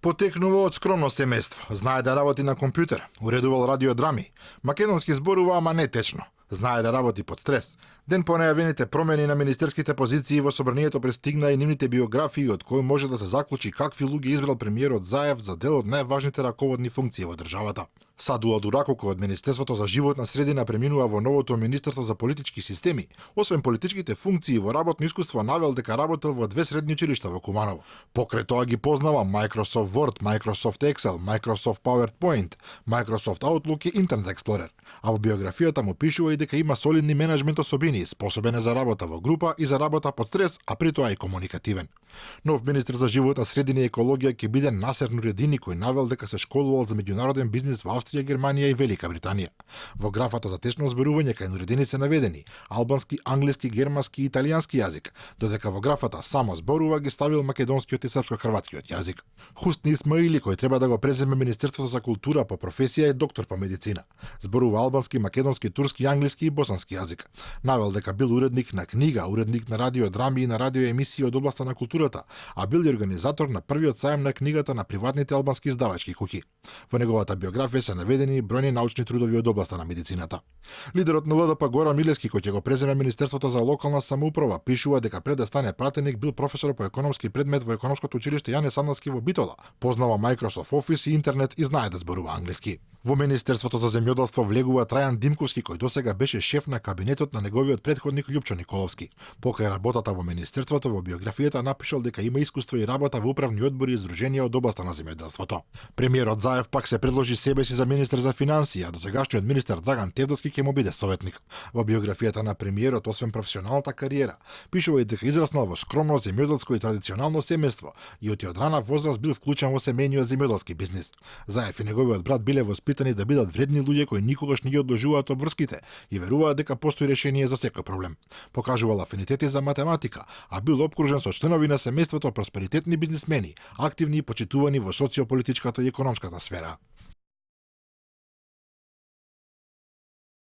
Потекнува од скромно семејство, знае да работи на компјутер, уредувал радиодрами, македонски зборува, ама не течно. Знае да работи под стрес. Ден по најавените промени на министерските позиции во собранието пристигна и нивните биографии, од кои може да се заклучи какви луѓе избрал премиерот Заев за дел од најважните раководни функции во државата. Садула Дуракоко од Министерството за животна средина преминува во новото Министерство за политички системи. Освен политичките функции во работно искуство навел дека работел во 2 средни училишта во Куманово. Покрај тоа ги познава Microsoft Word, Microsoft Excel, Microsoft PowerPoint, Microsoft Outlook и Internet Explorer. А во биографијата му пишува и дека има солидни менеджмент особини, способен е за работа во група и за работа под стрес, а при тоа и комуникативен. Нов министер за животна средина и екологија ќе биде Насер Нуредини, кој навел дека се школувал за меѓународен бизнис во Австрија, Германија и Велика Британија. Во графата за течно зборување кај Нуредини се наведени албански, англиски, германски и италијански јазик, додека во графата само зборува ги ставил македонскиот и српско-хрватскиот јазик. Хусни Исмаили, кој треба да го преземе Министерството за култура по професија, е доктор по медицина. Зборува албански, македонски, турски, англиски и босански јазик. Навел дека бил уредник на книга, уредник на радиодрами и на радиоемисии од областа на културата, а бил и организатор на првиот сајм на книгата на приватните албански издавачки куќи. Во неговата биографија се наведени бројни научни трудови од областа на медицината. Лидерот на ЛДП Гора Милевски, кој ќе го преземе Министерството за локална самоуправа, пишува дека пред да стане пратеник бил професор по економски предмет во економското училиште Јане Сандовски во Битола. Познава Microsoft Office и интернет и знае да зборува англиски. Во Министерството за земјоделство влегува Трајан Димковски, кој досега беше шеф на кабинетот на неговиот претходник Љупчо Николовски. Покрај работата во Министерството, во биографијата напишал дека има искуство и работа во управни одбори и здруженија од областа на земјоделството. Премиерот Заев пак се предложи себе си за министер за финансии, а досегашниот министер Драган Тевдовски ќе му биде советник. Во биографијата на премиерот, освен професионалната кариера, пишува и дека израснал во скромно земјоделско и традиционално семејство и од рана возраст бил вклучен во семејниот земјоделски бизнис. Заев и неговиот брат биле воспитани да бидат вредни луѓе кои никогаш не ги одложуваат обврските и веруваат дека постои решение за секој проблем. Покажувал афинитети за математика, а бил обкружен со членови на семејството просперитетни бизнисмени, активни и почитувани во социополитичката и економската сфера.